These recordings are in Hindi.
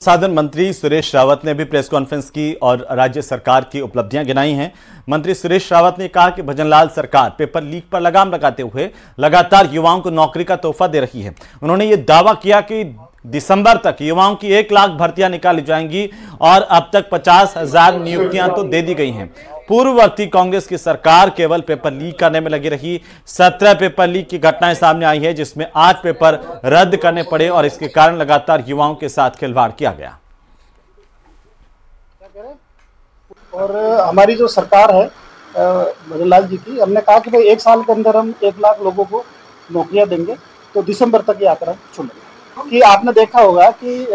संसाधन मंत्री सुरेश रावत ने भी प्रेस कॉन्फ्रेंस की और राज्य सरकार की उपलब्धियां गिनाई हैं। मंत्री सुरेश रावत ने कहा कि भजनलाल सरकार पेपर लीक पर लगाम लगाते हुए लगातार युवाओं को नौकरी का तोहफा दे रही है। उन्होंने ये दावा किया कि दिसंबर तक युवाओं की 1 लाख भर्तियां निकाली जाएंगी और अब तक 50,000 नियुक्तियां तो दे दी गई हैं। पूर्ववर्ती कांग्रेस की सरकार केवल पेपर लीक करने में लगी रही। 17 पेपर लीक की घटनाएं सामने आई है, जिसमें 8 पेपर रद्द करने पड़े और इसके कारण लगातार युवाओं के साथ खिलवाड़ किया गया। और हमारी जो सरकार है भजनलाल जी की, हमने कहा कि भाई 1 साल के अंदर हम 1 लाख लोगों को नौकरियां देंगे, तो दिसंबर तक ये आंकड़ा चुनेंगे। कि आपने देखा होगा कि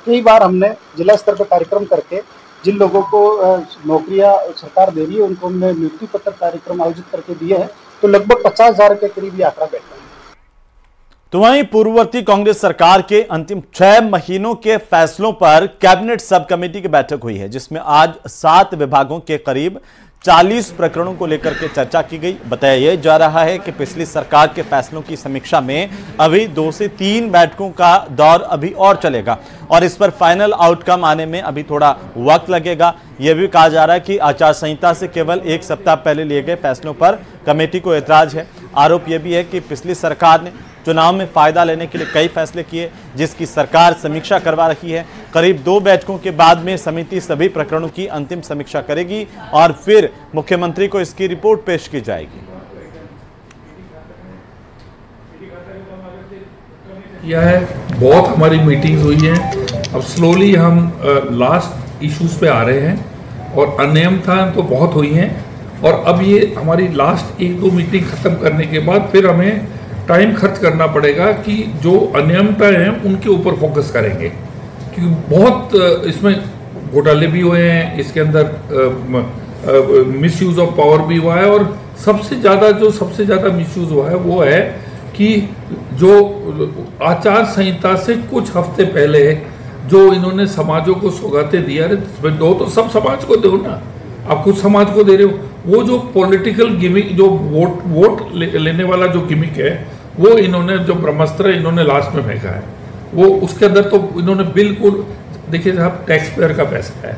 कई बार हमने जिला स्तर पर कार्यक्रम करके जिन लोगों को नौकरियां सरकार दे रही है उनको हमने नियुक्ति पत्र कार्यक्रम आयोजित करके दिए हैं, तो लगभग 50,000 के करीब ये आंकड़ा बैठा है। तो वहीं पूर्ववर्ती कांग्रेस सरकार के अंतिम 6 महीनों के फैसलों पर कैबिनेट सब कमेटी की बैठक हुई है, जिसमें आज 7 विभागों के करीब 40 प्रकरणों को लेकर के चर्चा की गई। बताया जा रहा है कि पिछली सरकार के फैसलों की समीक्षा में अभी 2 से 3 बैठकों का दौर अभी और चलेगा और इस पर फाइनल आउटकम आने में अभी थोड़ा वक्त लगेगा। यह भी कहा जा रहा है कि आचार संहिता से केवल 1 सप्ताह पहले लिए गए फैसलों पर कमेटी को ऐतराज है। आरोप यह भी है कि पिछली सरकार ने चुनाव में फायदा लेने के लिए कई फैसले किए, जिसकी सरकार समीक्षा करवा रही है। करीब 2 बैठकों के बाद में समिति सभी प्रकरणों की अंतिम समीक्षा करेगी और फिर मुख्यमंत्री को इसकी रिपोर्ट पेश की जाएगी। यह बहुत हमारी मीटिंग्स हुई हैं। अब स्लोली हम लास्ट इश्यूज पे आ रहे हैं और अनियमितता तो बहुत हुई हैं और अब ये हमारी लास्ट 1-2 मीटिंग खत्म करने के बाद फिर हमें टाइम खर्च करना पड़ेगा कि जो अनियमितता हैं उनके ऊपर फोकस करेंगे, क्योंकि बहुत इसमें घोटाले भी हुए हैं, इसके अंदर मिसयूज ऑफ पावर भी हुआ है और सबसे ज़्यादा मिसयूज हुआ है वो है कि जो आचार संहिता से कुछ हफ्ते पहले जो इन्होंने समाजों को सौगातें दिया, अरे दो तो सब समाज को दो ना, आप कुछ समाज को दे रहे हो। वो जो पॉलिटिकल गिमिक, जो वोट लेने वाला जो गिमिक है, वो इन्होंने जो ब्रह्मास्त्र इन्होंने लास्ट में फेंका है, वो उसके अंदर तो इन्होंने बिल्कुल, देखिए साहब, टैक्स पेयर का पैसा है।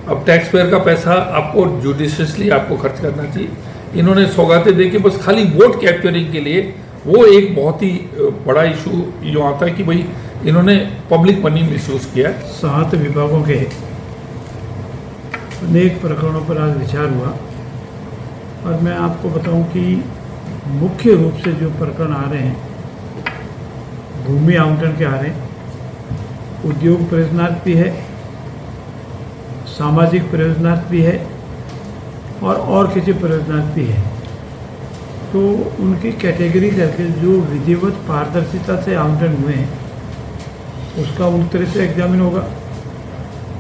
अब टैक्स पेयर का पैसा आपको जुडिशियसली आपको खर्च करना चाहिए। इन्होंने सौगातें दे के बस खाली वोट कैप्चरिंग के लिए, वो एक बहुत ही बड़ा इशू जो आता है कि भाई इन्होंने पब्लिक मनी मिसयूज किया। 7 विभागों के अनेक प्रकरणों पर आज विचार हुआ और मैं आपको बताऊं कि मुख्य रूप से जो प्रकरण आ रहे हैं, भूमि आवंटन के आ रहे हैं, उद्योग प्रयोजनार्थ भी है, सामाजिक प्रयोजनार्थ भी है और किसी प्रयोजनार्थ भी है। तो उनकी कैटेगरी करके जो विधिवत पारदर्शिता से आवंटन हुए हैं उसका उन तरह से एग्जामिन होगा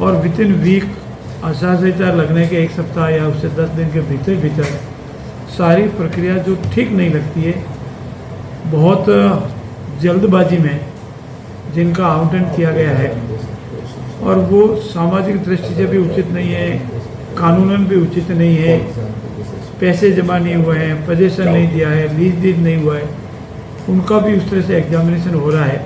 और विद इन वीक आचार संहिता लगने के 1 सप्ताह या उससे 10 दिन के भीतर सारी प्रक्रिया जो ठीक नहीं लगती है, बहुत जल्दबाजी में जिनका आवंटन किया गया है और वो सामाजिक दृष्टि से भी उचित नहीं है, कानूनन भी उचित नहीं है, पैसे जमा नहीं हुए हैं, पोजीशन नहीं दिया है, लीज डीड नहीं हुआ है, उनका भी उस तरह से एग्जामिनेशन हो रहा है।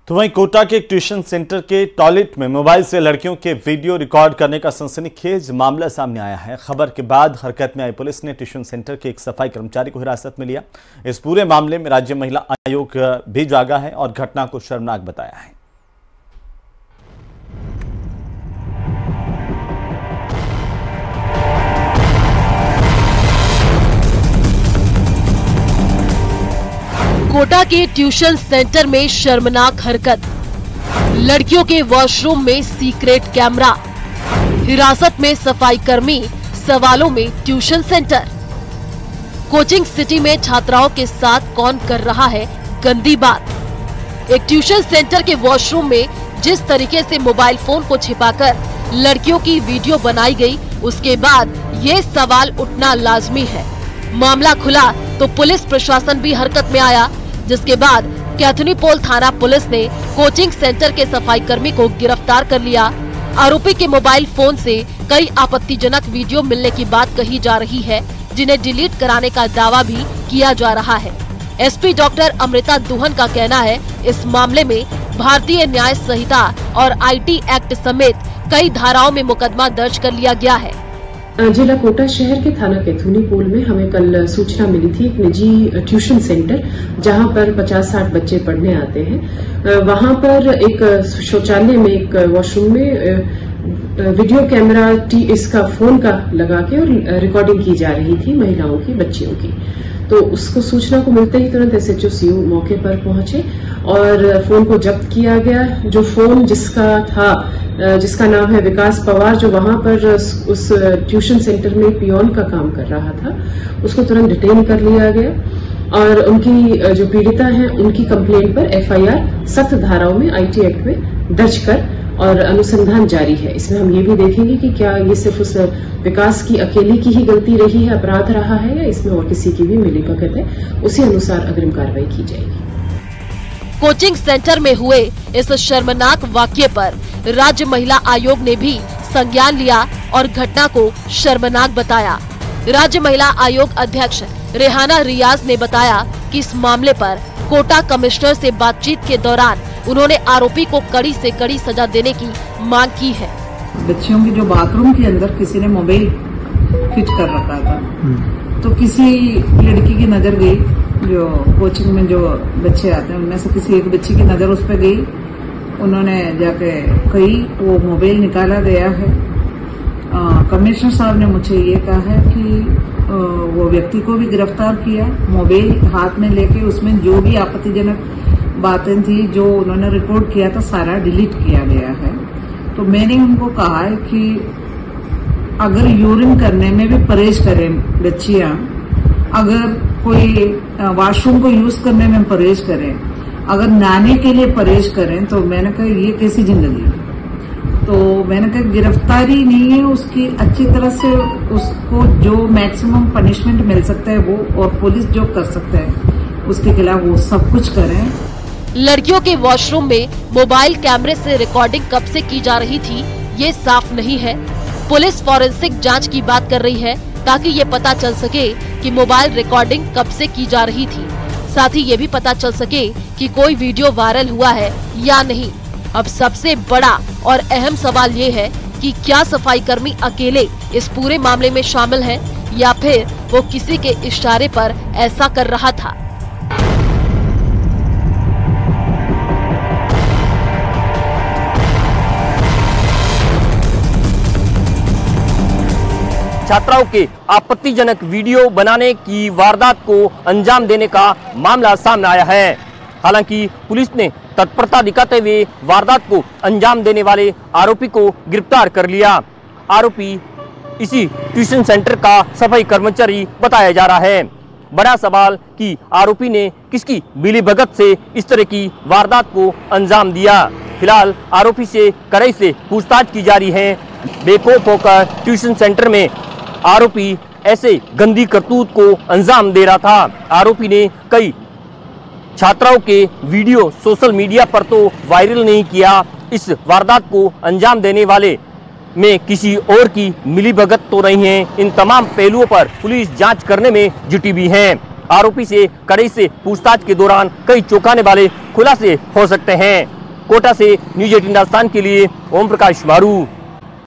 तो वहीं कोटा के एक ट्यूशन सेंटर के टॉयलेट में मोबाइल से लड़कियों के वीडियो रिकॉर्ड करने का सनसनीखेज मामला सामने आया है। खबर के बाद हरकत में आई पुलिस ने ट्यूशन सेंटर के एक सफाई कर्मचारी को हिरासत में लिया। इस पूरे मामले में राज्य महिला आयोग भी जागा है और घटना को शर्मनाक बताया है। कोटा के ट्यूशन सेंटर में शर्मनाक हरकत, लड़कियों के वॉशरूम में सीक्रेट कैमरा, हिरासत में सफाई कर्मी, सवालों में ट्यूशन सेंटर। कोचिंग सिटी में छात्राओं के साथ कौन कर रहा है गंदी बात। एक ट्यूशन सेंटर के वॉशरूम में जिस तरीके से मोबाइल फोन को छिपाकर लड़कियों की वीडियो बनाई गई, उसके बाद ये सवाल उठना लाजमी है। मामला खुला तो पुलिस प्रशासन भी हरकत में आया, जिसके बाद कैथनीपोल थाना पुलिस ने कोचिंग सेंटर के सफाई कर्मी को गिरफ्तार कर लिया। आरोपी के मोबाइल फोन से कई आपत्तिजनक वीडियो मिलने की बात कही जा रही है, जिन्हें डिलीट कराने का दावा भी किया जा रहा है। एसपी डॉक्टर अमृता दुहन का कहना है, इस मामले में भारतीय न्याय संहिता और IT एक्ट समेत कई धाराओं में मुकदमा दर्ज कर लिया गया है। जिला कोटा शहर के थाना कैथूनी पोल में हमें कल सूचना मिली थी एक निजी ट्यूशन सेंटर जहां पर 50-60 बच्चे पढ़ने आते हैं। वहां पर एक शौचालय में एक वॉशरूम में वीडियो कैमरा इसका फोन का लगा के और रिकॉर्डिंग की जा रही थी महिलाओं की, बच्चियों की। तो उसको सूचना को मिलते ही तुरंत SHO CO मौके पर पहुंचे और फोन को जब्त किया गया। जो फोन जिसका नाम है विकास पवार, जो वहां पर उस ट्यूशन सेंटर में पियोन का काम कर रहा था, उसको तुरंत डिटेन कर लिया गया और उनकी जो पीड़िता हैं उनकी कंप्लेंट पर FIR 7 धाराओं में IT एक्ट में दर्ज कर और अनुसंधान जारी है। इसमें हम ये भी देखेंगे कि क्या ये सिर्फ उस विकास की अकेले की ही गलती रही है, अपराध रहा है, या इसमें और किसी की भी मिलीभगत है। उसी अनुसार अग्रिम कार्रवाई की जाएगी। कोचिंग सेंटर में हुए इस शर्मनाक वाकये पर राज्य महिला आयोग ने भी संज्ञान लिया और घटना को शर्मनाक बताया। राज्य महिला आयोग अध्यक्ष रेहाना रियाज ने बताया कि इस मामले पर कोटा कमिश्नर से बातचीत के दौरान उन्होंने आरोपी को कड़ी से कड़ी सजा देने की मांग की है। बच्चियों की जो बाथरूम के अंदर किसी ने मोबाइल फिट कर रखा था, तो किसी लड़की की नजर गई, जो कोचिंग में जो बच्चे आते हैं उनमें से किसी एक बच्ची की नजर उस पर गई। उन्होंने जाके कही, वो मोबाइल निकाला गया है। कमिश्नर साहब ने मुझे ये कहा है कि वो व्यक्ति को भी गिरफ्तार किया, मोबाइल हाथ में लेके उसमें जो भी आपत्तिजनक बातें थी जो उन्होंने रिपोर्ट किया था सारा डिलीट किया गया है। तो मैंने उनको कहा है कि अगर यूरिन करने में भी परहेज करें बच्चियां, अगर कोई वॉशरूम को यूज करने में परहेज करें, अगर नहाने के लिए परहेज करें, तो मैंने कहा ये कैसी जिंदगी। तो मैंने कहा गिरफ्तारी नहीं है उसकी, अच्छी तरह से उसको जो मैक्सिमम पनिशमेंट मिल सकता है वो, और पुलिस जो कर सकता है उसके खिलाफ वो सब कुछ करें। लड़कियों के वॉशरूम में मोबाइल कैमरे से रिकॉर्डिंग कब से की जा रही थी ये साफ नहीं है। पुलिस फॉरेंसिक जांच की बात कर रही है ताकि ये पता चल सके कि मोबाइल रिकॉर्डिंग कब से की जा रही थी, साथ ही ये भी पता चल सके कि कोई वीडियो वायरल हुआ है या नहीं। अब सबसे बड़ा और अहम सवाल ये है कि क्या सफाई कर्मी अकेले इस पूरे मामले में शामिल है या फिर वो किसी के इशारे पर ऐसा कर रहा था। छात्राओं के आपत्तिजनक वीडियो बनाने की वारदात को अंजाम देने का मामला सामने आया है। हालांकि पुलिस ने तत्परता दिखाते हुए वारदात को अंजाम देने वाले आरोपी को गिरफ्तार कर लिया। आरोपी इसी ट्यूशन सेंटर का सफाई कर्मचारी बताया जा रहा है। बड़ा सवाल कि आरोपी ने किसकी मिलीभगत से इस तरह की वारदात को अंजाम दिया। फिलहाल आरोपी से कड़ाई से पूछताछ की जा रही है। बेखौफ होकर ट्यूशन सेंटर में आरोपी ऐसे गंदी करतूत को अंजाम दे रहा था। आरोपी ने कई छात्राओं के वीडियो सोशल मीडिया पर तो वायरल नहीं किया। इस वारदात को अंजाम देने वाले में किसी और की मिलीभगत तो नहीं है। इन तमाम पहलुओं पर पुलिस जांच करने में जुटी हुई है। आरोपी से कड़ाई से पूछताछ के दौरान कई चौंकाने वाले खुलासे हो सकते हैं। कोटा से न्यूज़ 18 हिंदुस्तान के लिए ओम प्रकाश मारू।